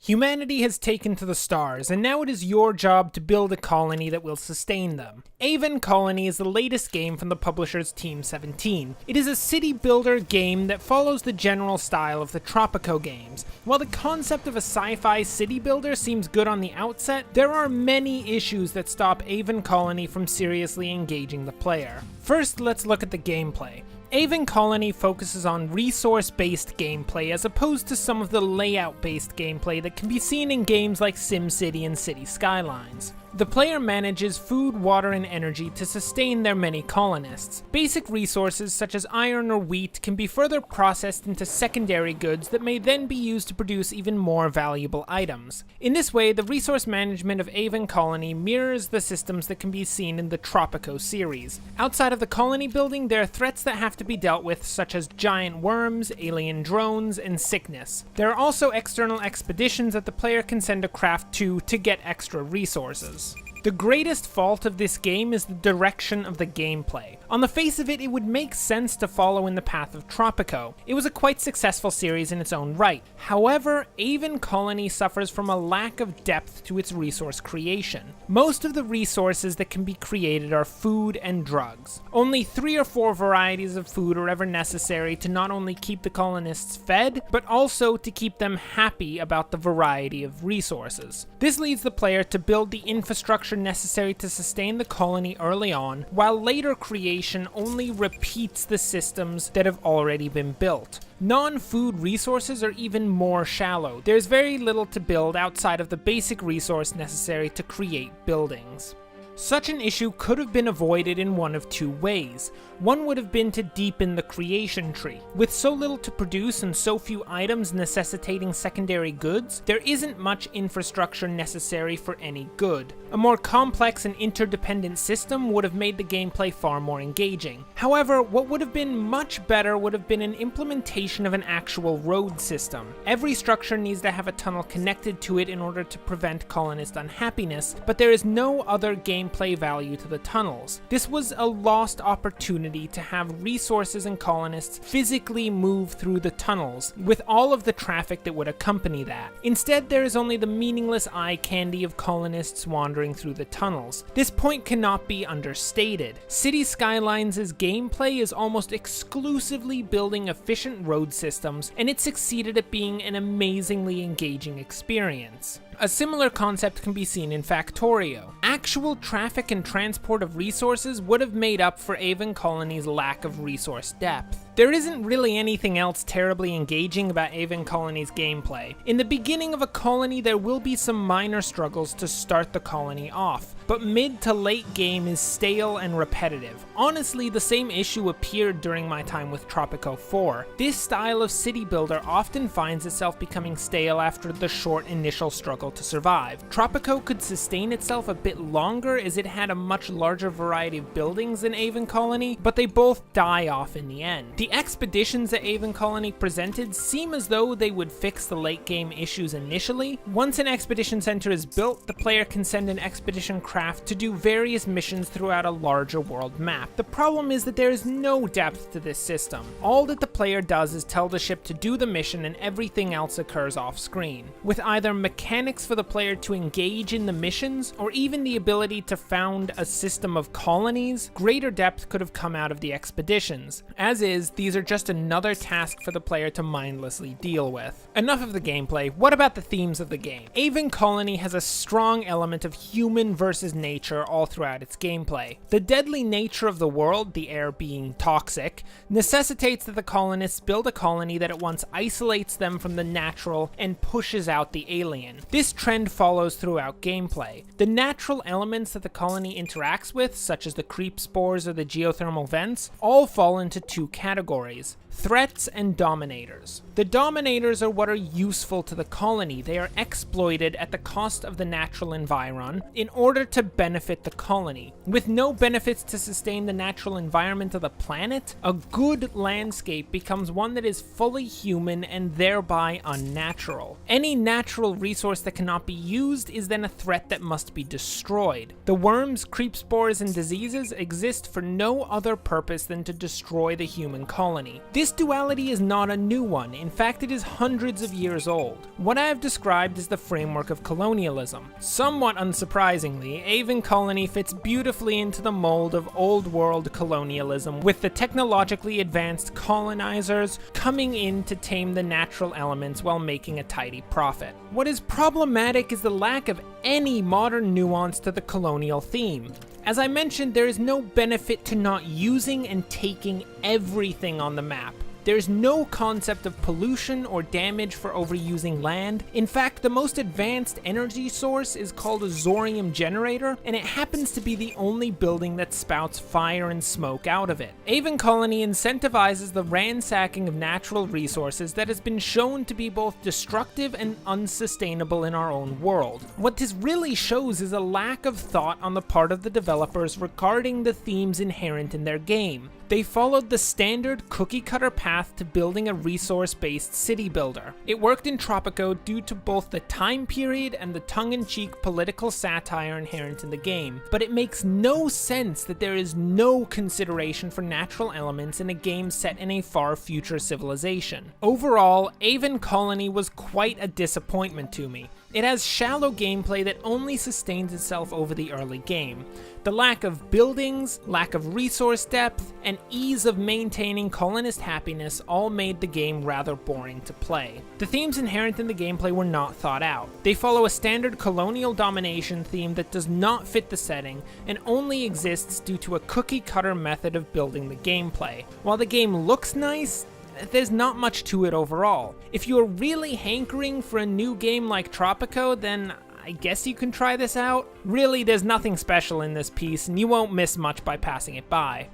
Humanity has taken to the stars, and now it is your job to build a colony that will sustain them. Aven Colony is the latest game from the publishers Team 17. It is a city builder game that follows the general style of the Tropico games. While the concept of a sci-fi city builder seems good on the outset, there are many issues that stop Aven Colony from seriously engaging the player. First, let's look at the gameplay. Aven Colony focuses on resource-based gameplay as opposed to some of the layout-based gameplay that can be seen in games like SimCity and City Skylines. The player manages food, water, and energy to sustain their many colonists. Basic resources such as iron or wheat can be further processed into secondary goods that may then be used to produce even more valuable items. In this way, the resource management of Aven Colony mirrors the systems that can be seen in the Tropico series. Outside of the colony building, there are threats that have to be dealt with, such as giant worms, alien drones, and sickness. There are also external expeditions that the player can send a craft to get extra resources. The greatest fault of this game is the direction of the gameplay. On the face of it, it would make sense to follow in the path of Tropico. It was a quite successful series in its own right. However, Aven Colony suffers from a lack of depth to its resource creation. Most of the resources that can be created are food and drugs. Only 3 or 4 varieties of food are ever necessary to not only keep the colonists fed, but also to keep them happy about the variety of resources. This leads the player to build the infrastructure necessary to sustain the colony early on, while later creation only repeats the systems that have already been built. Non-food resources are even more shallow. There's very little to build outside of the basic resource necessary to create buildings. Such an issue could have been avoided in one of 2 ways. One would have been to deepen the creation tree. With so little to produce and so few items necessitating secondary goods, there isn't much infrastructure necessary for any good. A more complex and interdependent system would have made the gameplay far more engaging. However, what would have been much better would have been an implementation of an actual road system. Every structure needs to have a tunnel connected to it in order to prevent colonist unhappiness, but there is no other gameplay value to the tunnels. This was a lost opportunity to have resources and colonists physically move through the tunnels, with all of the traffic that would accompany that. Instead, there is only the meaningless eye candy of colonists wandering through the tunnels. This point cannot be understated. City Skylines' gameplay is almost exclusively building efficient road systems, and it succeeded at being an amazingly engaging experience. A similar concept can be seen in Factorio. Actual traffic and transport of resources would have made up for Aven Colony's lack of resource depth. There isn't really anything else terribly engaging about Aven Colony's gameplay. In the beginning of a colony, there will be some minor struggles to start the colony off, but mid to late game is stale and repetitive. Honestly, the same issue appeared during my time with Tropico 4. This style of city builder often finds itself becoming stale after the short initial struggle to survive. Tropico could sustain itself a bit longer as it had a much larger variety of buildings than Aven Colony, but they both die off in the end. The expeditions that Aven Colony presented seem as though they would fix the late game issues initially. Once an expedition center is built, the player can send an expedition craft to do various missions throughout a larger world map. The problem is that there is no depth to this system. All that the player does is tell the ship to do the mission and everything else occurs off screen. With either mechanics for the player to engage in the missions, or even the ability to found a system of colonies, greater depth could have come out of the expeditions. As is, these are just another task for the player to mindlessly deal with. Enough of the gameplay, what about the themes of the game? Aven Colony has a strong element of human versus nature all throughout its gameplay. The deadly nature of the world, the air being toxic, necessitates that the colonists build a colony that at once isolates them from the natural and pushes out the alien. This trend follows throughout gameplay. The natural elements that the colony interacts with, such as the creep spores or the geothermal vents, all fall into 2 categories: threats and dominators. The dominators are what are useful to the colony. They are exploited at the cost of the natural environ in order to benefit the colony. With no benefits to sustain the natural environment of the planet, a good landscape becomes one that is fully human and thereby unnatural. Any natural resource that cannot be used is then a threat that must be destroyed. The worms, creep spores, and diseases exist for no other purpose than to destroy the human Colony. This duality is not a new one, in fact it is hundreds of years old. What I have described is the framework of colonialism. Somewhat unsurprisingly, Aven Colony fits beautifully into the mold of old world colonialism, with the technologically advanced colonizers coming in to tame the natural elements while making a tidy profit. What is problematic is the lack of any modern nuance to the colonial theme. As I mentioned, there is no benefit to not using and taking everything on the map. There's no concept of pollution or damage for overusing land. In fact, the most advanced energy source is called a Zorium generator, and it happens to be the only building that spouts fire and smoke out of it. Aven Colony incentivizes the ransacking of natural resources that has been shown to be both destructive and unsustainable in our own world. What this really shows is a lack of thought on the part of the developers regarding the themes inherent in their game. They followed the standard cookie-cutter path to building a resource-based city builder. It worked in Tropico due to both the time period and the tongue-in-cheek political satire inherent in the game, but it makes no sense that there is no consideration for natural elements in a game set in a far future civilization. Overall, Aven Colony was quite a disappointment to me. It has shallow gameplay that only sustains itself over the early game. The lack of buildings, lack of resource depth, and ease of maintaining colonist happiness all made the game rather boring to play. The themes inherent in the gameplay were not thought out. They follow a standard colonial domination theme that does not fit the setting and only exists due to a cookie-cutter method of building the gameplay. While the game looks nice, there's not much to it overall. If you're really hankering for a new game like Tropico, then I guess you can try this out. Really, there's nothing special in this piece, and you won't miss much by passing it by.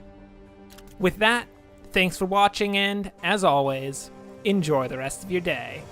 With that, thanks for watching, and as always, enjoy the rest of your day.